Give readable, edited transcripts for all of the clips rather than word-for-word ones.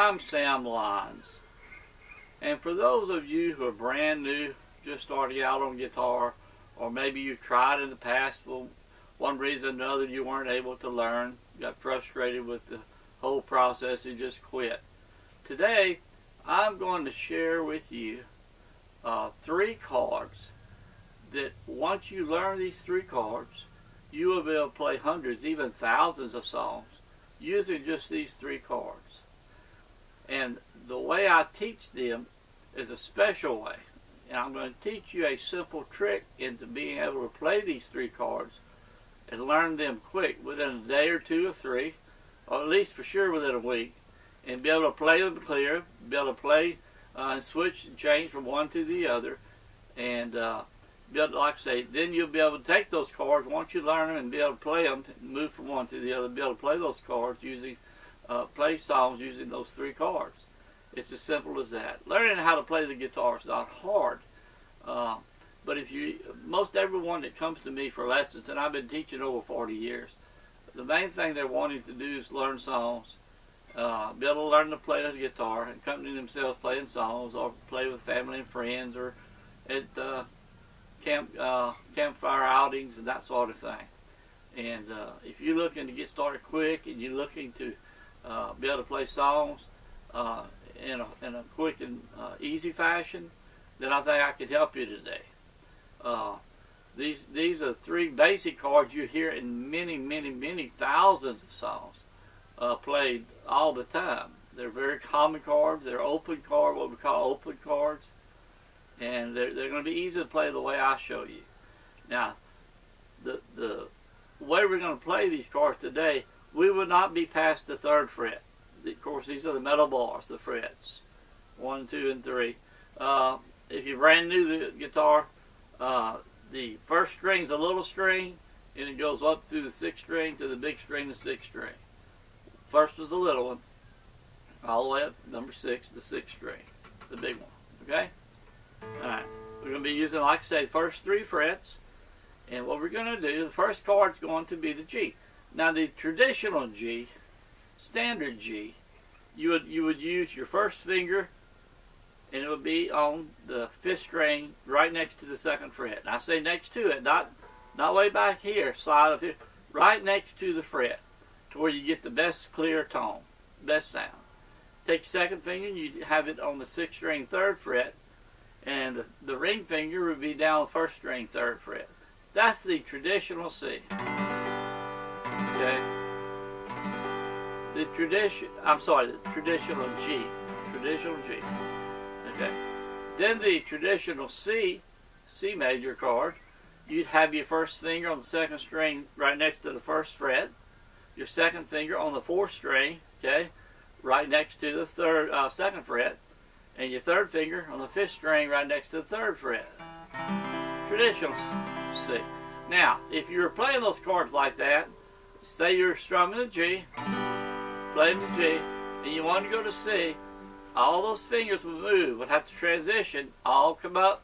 I'm Sam Lyons. And for those of you who are brand new, just starting out on guitar, or maybe you've tried in the past, for one reason or another you weren't able to learn, got frustrated with the whole process and just quit. Today, I'm going to share with you 3 chords that once you learn these 3 chords, you will be able to play hundreds, even thousands of songs using just these 3 chords. And the way I teach them is a special way. And I'm going to teach you a simple trick into being able to play these 3 chords and learn them quick within a day or 2 or 3, or at least for sure within a week, and be able to play them clear, be able to play and switch and change from one to the other, and be able to, like I say, then you'll be able to take those chords once you learn them and be able to play them, and move from one to the other, be able to play those chords using play songs using those 3 chords. It's as simple as that. Learning how to play the guitar is not hard, but most everyone that comes to me for lessons, and I've been teaching over 40 years, the main thing they're wanting to do is learn songs, be able to learn to play the guitar, accompany themselves playing songs, or play with family and friends, or at campfire outings and that sort of thing. And if you're looking to get started quick and you're looking to be able to play songs in a quick and easy fashion, then I think I could help you today. These are 3 basic chords you hear in many thousands of songs played all the time. They're very common chords. They're open chords, what we call open chords, and they're going to be easy to play the way I show you. Now, the way we're going to play these chords today, we will not be past the 3rd fret. Of course, these are the metal bars, the frets, 1, 2, and 3. If you're brand new to the guitar, the first string is a little string, and it goes up through the 6th string to the big string, the 6th string. First was a little one, all the way up number 6, the 6th string, the big one. Okay? All right. We're going to be using, like I say, the first 3 frets, and what we're going to do, the first chord is going to be the G. Now, the traditional G, standard G, you would use your first finger, and it would be on the 5th string right next to the 2nd fret. And I say next to it, not way back here, side of here, right next to the fret, to where you get the best clear tone, best sound. Take your 2nd finger, and you have it on the 6th string 3rd fret, and the ring finger would be down the 1st string 3rd fret. That's the traditional C. Okay? The traditional G. Traditional G. Okay. Then the traditional C major chord, you'd have your first finger on the 2nd string right next to the 1st fret, your 2nd finger on the 4th string, okay, right next to the 2nd fret, and your 3rd finger on the 5th string right next to the 3rd fret. Traditional C. Now, if you were playing those chords like that, say you're strumming a G, playing the G, and you wanted to go to C, all those fingers would have to transition, all come up,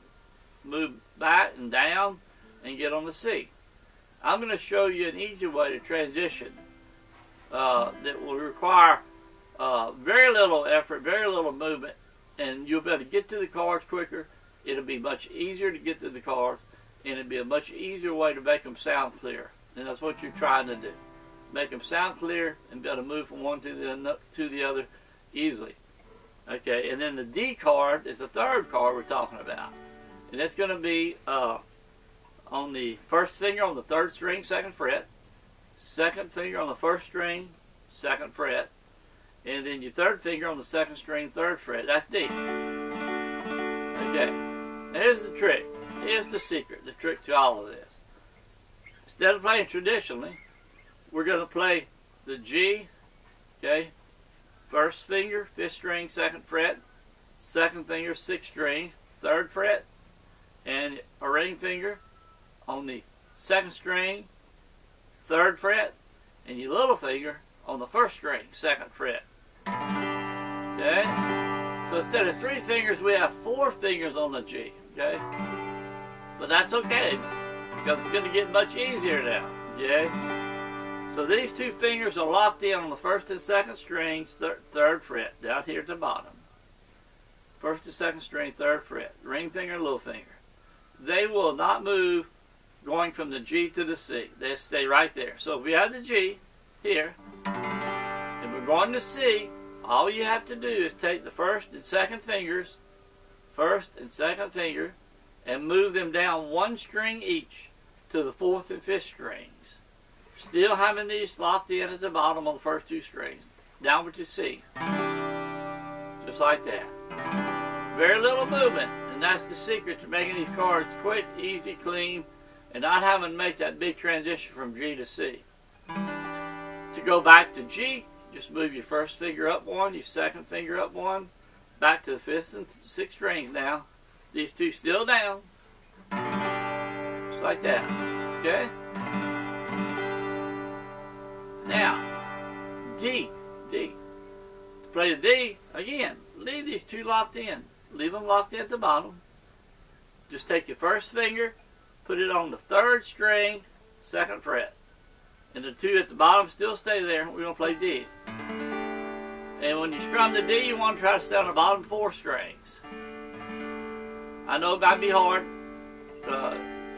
move back and down, and get on the C. I'm going to show you an easy way to transition that will require very little effort, very little movement, and you'll be able to get to the chords quicker. It'll be much easier to get to the chords, and it'll be a much easier way to make them sound clear. And that's what you're trying to do. Make them sound clear and be able to move from one to the other easily. Okay, and then the D chord is the 3rd chord we're talking about. And it's going to be on the 1st finger on the 3rd string, 2nd fret, 2nd finger on the 1st string, 2nd fret, and then your 3rd finger on the 2nd string, 3rd fret. That's D. Okay, now here's the trick. Here's the secret, the trick to all of this. Instead of playing traditionally, we're going to play the G, okay, 1st finger, 5th string, 2nd fret, 2nd finger, 6th string, 3rd fret, and a ring finger on the 2nd string, 3rd fret, and your little finger on the 1st string, 2nd fret. Okay? So instead of 3 fingers, we have 4 fingers on the G. Okay? But that's okay, because it's going to get much easier now. Okay? So these two fingers are locked in on the first and second strings, third fret, down here at the bottom. First and second string, third fret, ring finger and little finger. They will not move going from the G to the C. They stay right there. So if we have the G here, and we're going to C, all you have to do is take the first and second fingers, and move them down one string each to the fourth and fifth strings. Still having these locked in at the bottom on the first two strings. Downward to C. Just like that. Very little movement, and that's the secret to making these chords quick, easy, clean, and not having to make that big transition from G to C. To go back to G, just move your first finger up one, your second finger up one, back to the fifth and sixth strings now. These two still down. Just like that. Okay? Now, D. To play the D, again, leave these two locked in. Leave them locked in at the bottom. Just take your first finger, put it on the third string, second fret. And the two at the bottom still stay there. We're going to play D. And when you strum the D, you want to try to stay on the bottom four strings. I know it might be hard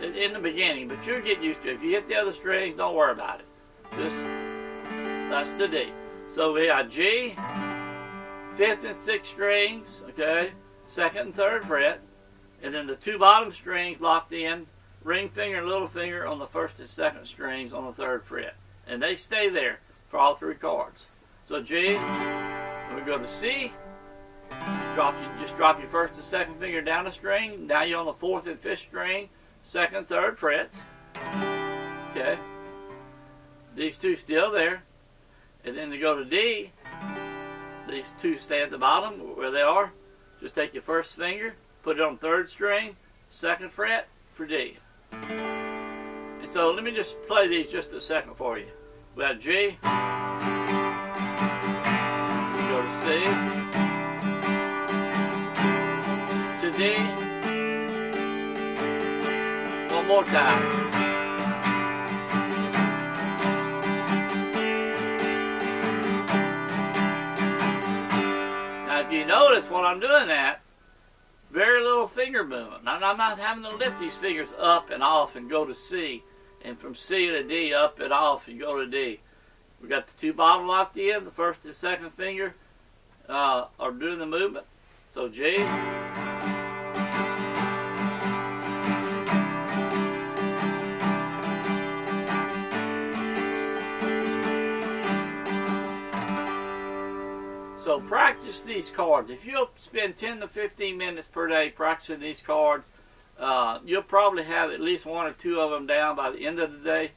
in the beginning, but you'll get used to it. If you hit the other strings, don't worry about it. That's the D. So we got G, fifth and sixth strings, okay, second and third fret, and then the two bottom strings locked in, ring finger and little finger on the first and second strings on the third fret. And they stay there for all three chords. So G, when we go to C, just drop your first and second finger down the string. Now you're on the fourth and fifth string, second and third frets. Okay. These two still there. And then to go to D, these two stay at the bottom where they are. Just take your first finger, put it on third string, second fret for D. And so let me just play these just a second for you. We have G, we go to C, to D, one more time. Now if you notice when I'm doing that, very little finger movement. I'm not having to lift these fingers up and off and go to C. And from C to D, up and off and go to D. We got the two bottom locked in. The first and second finger are doing the movement. So G. So practice these chords. If you'll spend 10 to 15 minutes per day practicing these chords, you'll probably have at least one or two of them down by the end of the day.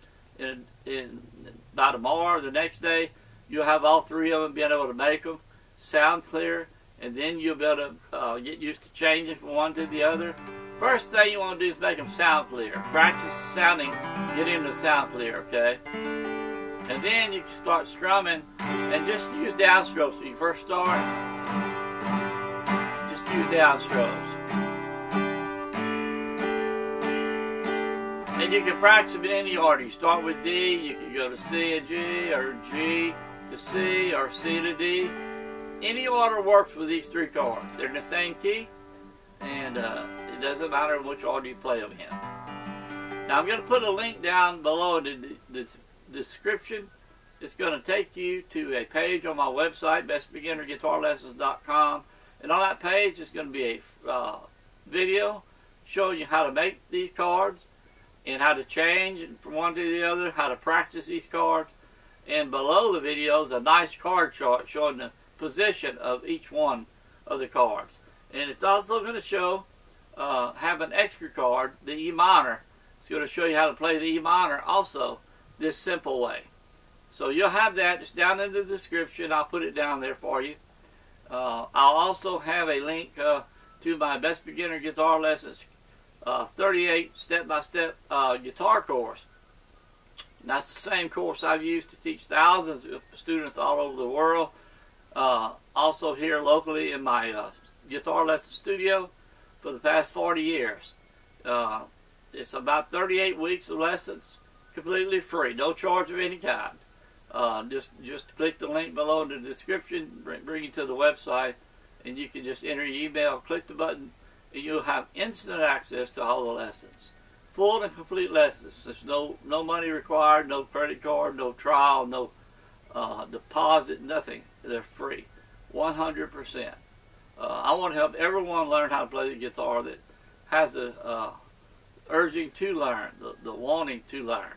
By tomorrow or the next day, you'll have all three of them being able to make them sound clear, and then you'll be able to get used to changing from one to the other. First thing you want to do is make them sound clear. Practice sounding, get them to sound clear, okay? And then you can start strumming and just use downstrokes. When you first start, just use downstrokes. And you can practice them in any order. You start with D, you can go to C and G, or G to C, or C to D. Any order works with these three chords. They're in the same key, and it doesn't matter which order you play them in. Now I'm going to put a link down below in the description. It's going to take you to a page on my website, bestbeginnerguitarlessons.com, and on that page is going to be a video showing you how to make these chords and how to change from one to the other, how to practice these chords. And below the video is a nice chord chart showing the position of each one of the chords. And it's also going to show, have an extra chord, the E minor. It's going to show you how to play the E minor also this simple way. So you'll have that just down in the description. I'll put it down there for you. I'll also have a link to my Best Beginner Guitar Lessons 38 step-by-step guitar course. And that's the same course I've used to teach thousands of students all over the world. Also here locally in my guitar lesson studio for the past 40 years. It's about 38 weeks of lessons, completely free, no charge of any kind. Just click the link below in the description, bring you to the website, and you can just enter your email, click the button, and you'll have instant access to all the lessons. Full and complete lessons. There's no money required, no credit card, no trial, no deposit, nothing. They're free, 100%. I want to help everyone learn how to play the guitar that has a urging to learn, the wanting to learn.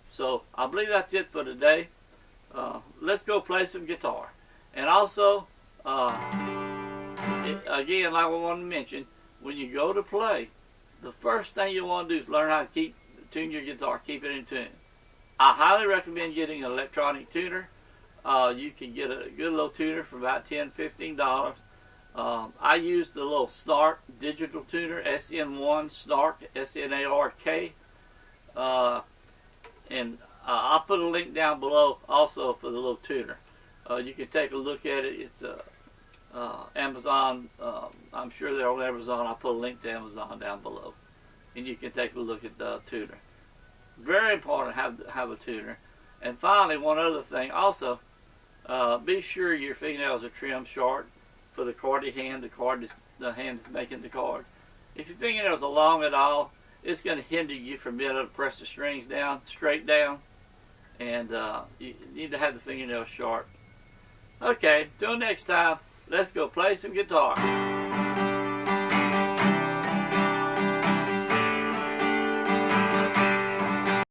So I believe that's it for today. Let's go play some guitar. And also, again, like I wanted to mention, when you go to play, the first thing you want to do is learn how to tune your guitar, keep it in tune. I highly recommend getting an electronic tuner. You can get a good little tuner for about $10, $15. I use the little Snark digital tuner, SN1 Snark, S-N-A-R-K. And I'll put a link down below also for the little tuner. You can take a look at it. It's Amazon. I'm sure they're on Amazon. I'll put a link to Amazon down below. And you can take a look at the tuner. Very important to have a tuner. And finally, one other thing. Also, be sure your fingernails are trimmed short for the chordy hand. The hand is making the chord. If your fingernails are long at all, it's going to hinder you from being able to press the strings down, straight down. And you need to have the fingernails sharp. Okay, till next time, let's go play some guitar.